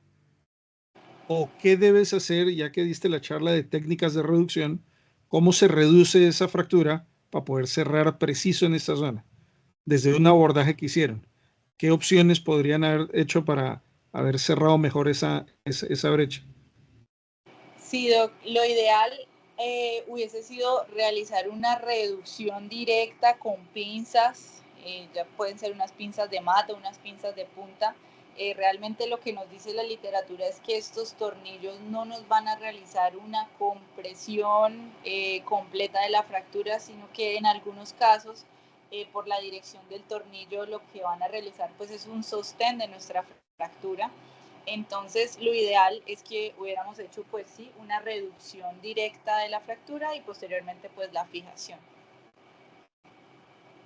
¿O qué debes hacer, ya que diste la charla de técnicas de reducción? ¿Cómo se reduce esa fractura para poder cerrar preciso en esta zona? Desde un abordaje que hicieron, ¿qué opciones podrían haber hecho para haber cerrado mejor esa brecha? Sí, Doc, lo ideal hubiese sido realizar una reducción directa con pinzas, ya pueden ser unas pinzas de mata, unas pinzas de punta. Realmente lo que nos dice la literatura es que estos tornillos no nos van a realizar una compresión completa de la fractura, sino que en algunos casos, por la dirección del tornillo, lo que van a realizar pues es un sostén de nuestra fractura. Entonces, lo ideal es que hubiéramos hecho, pues sí, una reducción directa de la fractura y posteriormente, pues, la fijación.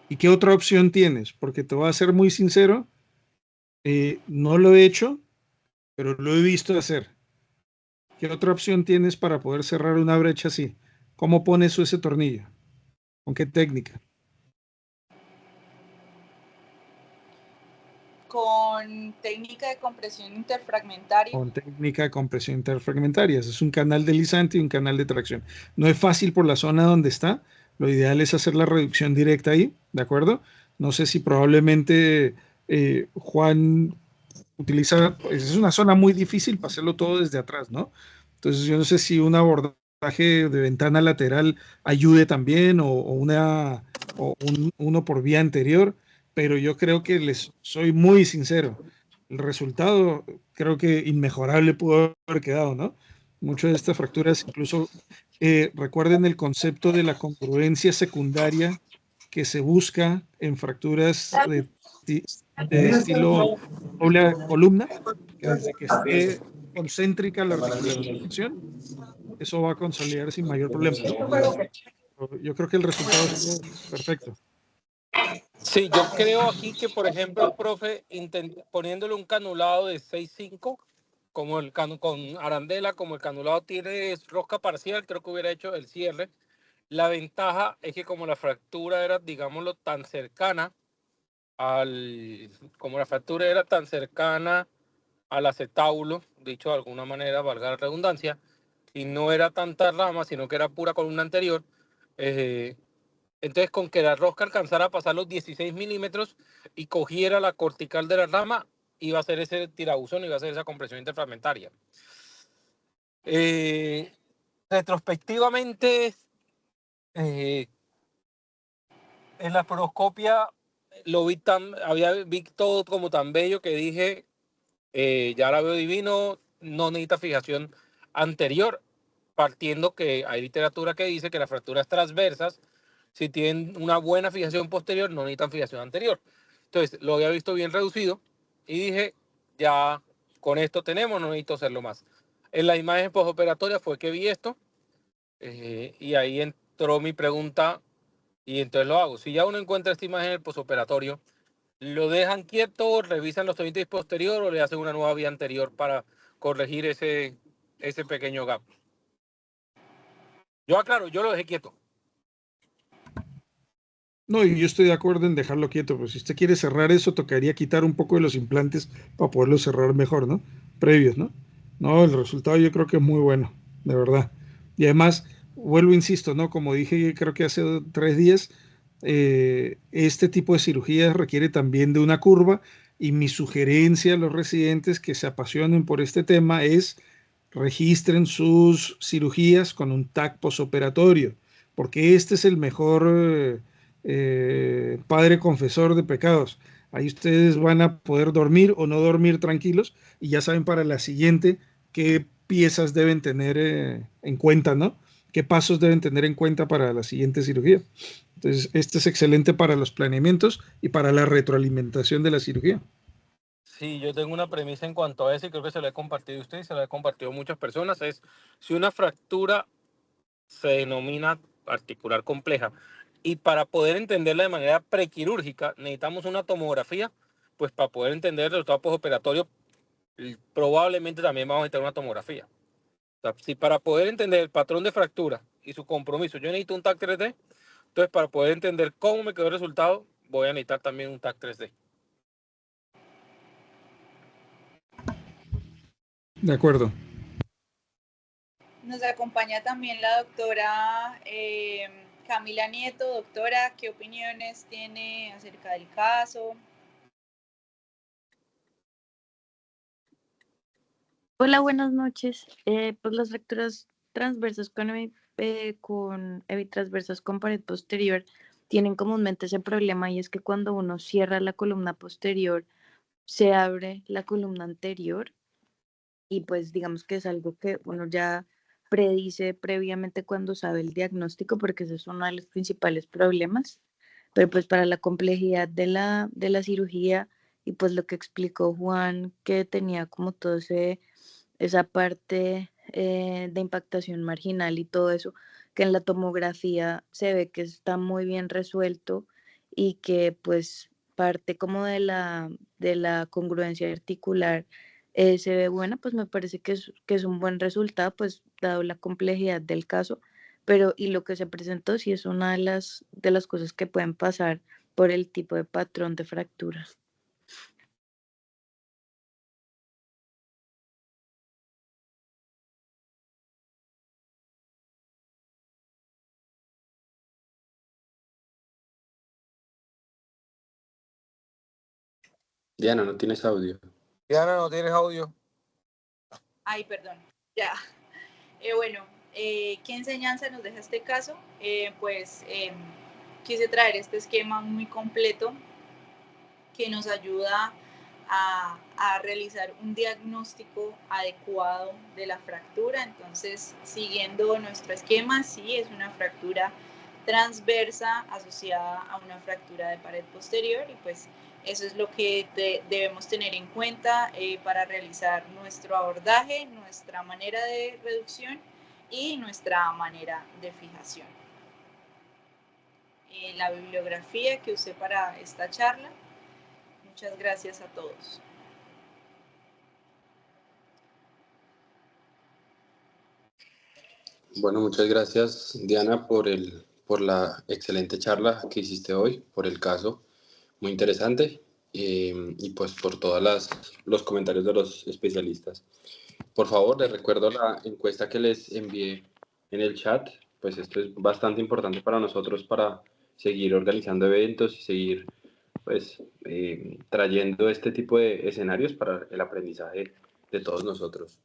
¿Y qué otra opción tienes? Porque te voy a ser muy sincero, no lo he hecho, pero lo he visto hacer. ¿Qué otra opción tienes para poder cerrar una brecha así? ¿Cómo pones ese tornillo? ¿Con qué técnica? Con técnica de compresión interfragmentaria. Con técnica de compresión interfragmentaria. Es un canal deslizante y un canal de tracción. No es fácil por la zona donde está. Lo ideal es hacer la reducción directa ahí, ¿de acuerdo? No sé si probablemente Juan utiliza, pues es una zona muy difícil para hacerlo todo desde atrás, ¿no? Entonces yo no sé si un abordaje de ventana lateral ayude también uno por vía anterior, pero yo creo que les soy muy sincero. El resultado creo que inmejorable pudo haber quedado, ¿no? Muchas de estas fracturas, incluso recuerden el concepto de la congruencia secundaria que se busca en fracturas de estilo doble columna, que desde que esté concéntrica la articulación, eso va a consolidar sin mayor problema. Yo creo que el resultado es perfecto. Sí, yo creo aquí que, por ejemplo, profe, poniéndole un canulado de 6.5, como con arandela, como el canulado tiene rosca parcial, creo que hubiera hecho el cierre. La ventaja es que como la fractura era, digámoslo, tan cercana como la fractura era tan cercana al acetábulo, dicho de alguna manera, valga la redundancia, y no era tanta rama, sino que era pura columna anterior, entonces con que la rosca alcanzara a pasar los 16 milímetros y cogiera la cortical de la rama, iba a ser ese tirabuzón, iba a ser esa compresión interfragmentaria. Retrospectivamente, en la poroscopia vi todo como tan bello que dije, ya la veo divino, no necesita fijación anterior, partiendo que hay literatura que dice que las fracturas transversas, si tienen una buena fijación posterior, no necesitan fijación anterior. Entonces, lo había visto bien reducido y dije, ya con esto tenemos, no necesito hacerlo más. En la imagen postoperatoria fue que vi esto, y ahí entró mi pregunta y entonces lo hago. Si ya uno encuentra esta imagen en el postoperatorio, ¿lo dejan quieto, revisan los tendines posterior o le hacen una nueva vía anterior para corregir ese pequeño gap? Yo aclaro, yo lo dejé quieto. No, y yo estoy de acuerdo en dejarlo quieto, pues si usted quiere cerrar eso, tocaría quitar un poco de los implantes para poderlo cerrar mejor, ¿no? Previos, ¿no? No, el resultado yo creo que es muy bueno, de verdad. Y además, vuelvo, insisto, ¿no? Como dije, creo que hace 3 días, este tipo de cirugías requiere también de una curva y mi sugerencia a los residentes que se apasionen por este tema es registren sus cirugías con un TAC posoperatorio, porque este es el mejor padre confesor de pecados. Ahí ustedes van a poder dormir o no dormir tranquilos y ya saben para la siguiente qué piezas deben tener en cuenta, ¿no? ¿Qué pasos deben tener en cuenta para la siguiente cirugía? Entonces, este es excelente para los planeamientos y para la retroalimentación de la cirugía. Sí, yo tengo una premisa en cuanto a eso y creo que se lo he compartido a usted y se lo he compartido a muchas personas. Es si una fractura se denomina articular compleja y para poder entenderla de manera prequirúrgica necesitamos una tomografía, pues para poder entender el resultado postoperatorio probablemente también vamos a necesitar una tomografía. O sea, si para poder entender el patrón de fractura y su compromiso yo necesito un TAC 3D, entonces para poder entender cómo me quedó el resultado voy a necesitar también un TAC 3D. De acuerdo. Nos acompaña también la doctora Camila Nieto. Doctora, ¿qué opiniones tiene acerca del caso? Hola, buenas noches. Pues las fracturas transversas con evitransversas con pared posterior tienen comúnmente ese problema y es que cuando uno cierra la columna posterior se abre la columna anterior y pues digamos que es algo que uno ya predice previamente cuando sabe el diagnóstico porque ese es uno de los principales problemas, pero pues para la complejidad de la cirugía y pues lo que explicó Juan que tenía como todo esa parte de impactación marginal y todo eso, que en la tomografía se ve que está muy bien resuelto y que pues parte como de la congruencia articular se ve buena, pues me parece que es un buen resultado, pues dado la complejidad del caso, pero y lo que se presentó sí es una de las cosas que pueden pasar por el tipo de patrón de fracturas. Diana, no tienes audio. Diana, ¿no tienes audio? Ay, perdón, ya. Bueno, ¿qué enseñanza nos deja este caso? Quise traer este esquema muy completo que nos ayuda a realizar un diagnóstico adecuado de la fractura. Entonces, siguiendo nuestro esquema, sí, es una fractura transversa asociada a una fractura de pared posterior y pues eso es lo que debemos tener en cuenta para realizar nuestro abordaje, nuestra manera de reducción y nuestra manera de fijación. La bibliografía que usé para esta charla. Muchas gracias a todos. Bueno, muchas gracias, Diana, por la excelente charla que hiciste hoy, por el caso, muy interesante, y pues por todos los comentarios de los especialistas. Por favor, les recuerdo la encuesta que les envié en el chat, pues esto es bastante importante para nosotros para seguir organizando eventos y seguir pues trayendo este tipo de escenarios para el aprendizaje de todos nosotros.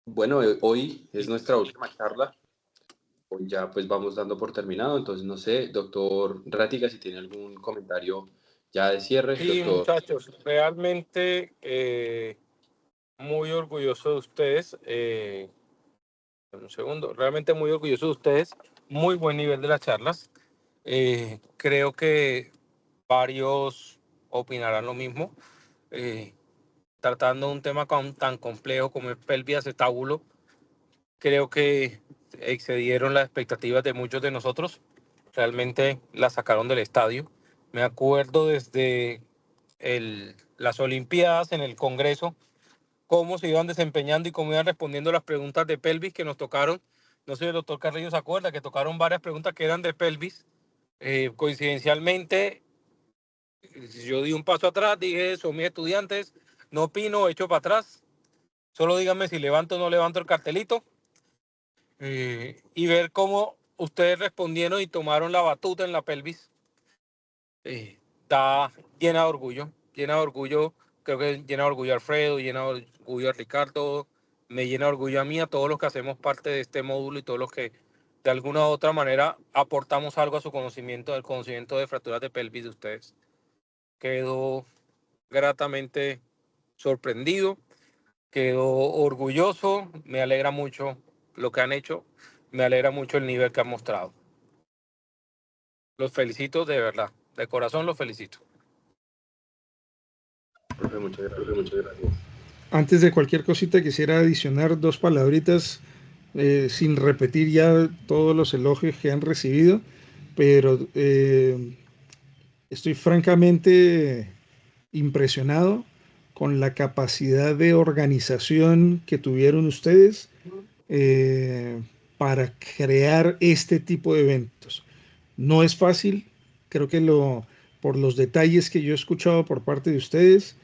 Bueno, hoy es nuestra última charla. Hoy ya pues vamos dando por terminado, entonces no sé, doctor Rática, si tiene algún comentario ya de cierre. Sí, Doctor. muchachos, realmente muy orgulloso de ustedes. Un segundo, realmente muy orgulloso de ustedes. Muy buen nivel de las charlas. Creo que varios opinarán lo mismo. Tratando un tema tan complejo como el pelvis acetábulo, creo que excedieron las expectativas de muchos de nosotros. Realmente la sacaron del estadio. Me acuerdo desde las Olimpiadas en el Congreso, cómo se iban desempeñando y cómo iban respondiendo las preguntas de pelvis que nos tocaron. No sé si el doctor Carrillo se acuerda que tocaron varias preguntas que eran de pelvis. Coincidencialmente, yo di un paso atrás, dije, son mis estudiantes, no opino, echo para atrás. Solo díganme si levanto o no levanto el cartelito. Y ver cómo ustedes respondieron y tomaron la batuta en la pelvis. Está llena de orgullo, llena de orgullo. Creo que llena de orgullo a Alfredo, llena de orgullo a Ricardo, me llena de orgullo a mí, a todos los que hacemos parte de este módulo y todos los que de alguna u otra manera aportamos algo a su conocimiento, al conocimiento de fracturas de pelvis de ustedes. quedo gratamente sorprendido, quedo orgulloso, me alegra mucho lo que han hecho, me alegra mucho el nivel que han mostrado. Los felicito de verdad, de corazón los felicito. Profe, muchas gracias. Antes de cualquier cosita, quisiera adicionar dos palabritas sin repetir ya todos los elogios que han recibido, pero estoy francamente impresionado con la capacidad de organización que tuvieron ustedes para crear este tipo de eventos. No es fácil, creo que por los detalles que yo he escuchado por parte de ustedes,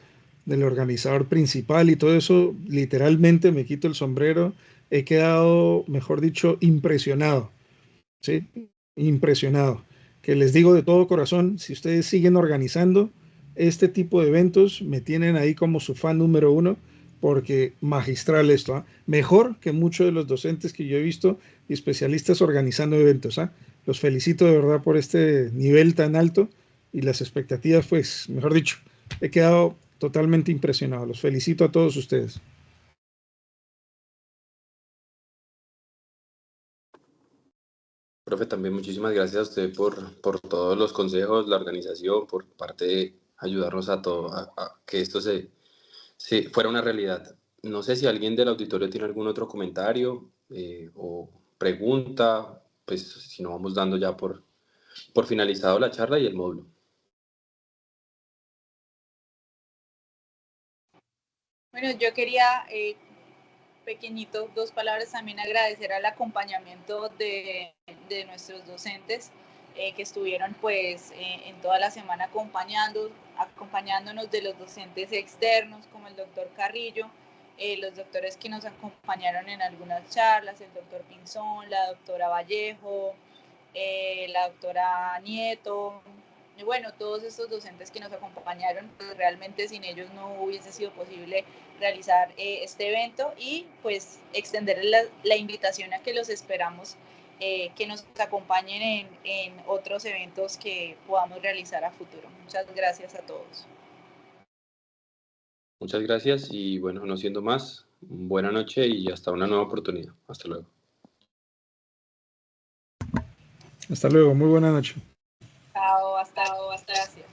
del organizador principal y todo eso, literalmente me quito el sombrero, he quedado, mejor dicho, impresionado, ¿sí? Impresionado. Que les digo de todo corazón, si ustedes siguen organizando este tipo de eventos, me tienen ahí como su fan número uno, porque magistral esto, ¿ah? Mejor que muchos de los docentes que yo he visto y especialistas organizando eventos, ¿ah? Los felicito de verdad por este nivel tan alto y las expectativas, pues, mejor dicho, he quedado totalmente impresionado. Los felicito a todos ustedes. Profe, también muchísimas gracias a usted por todos los consejos, la organización, por parte de ayudarnos a todo, a que esto fuera una realidad. No sé si alguien del auditorio tiene algún otro comentario o pregunta, pues si no vamos dando ya por finalizado la charla y el módulo. Bueno, yo quería, pequeñito, dos palabras, también agradecer al acompañamiento de nuestros docentes que estuvieron pues en toda la semana acompañándonos, de los docentes externos como el doctor Carrillo, los doctores que nos acompañaron en algunas charlas, el doctor Pinzón, la doctora Vallejo, la doctora Nieto, y bueno, todos estos docentes que nos acompañaron, pues realmente sin ellos no hubiese sido posible realizar este evento, y pues extender la invitación a que los esperamos, que nos acompañen en otros eventos que podamos realizar a futuro. Muchas gracias a todos. Muchas gracias y bueno, no siendo más, buena noche y hasta una nueva oportunidad. Hasta luego. Hasta luego, muy buena noche. Chao, hasta gracias.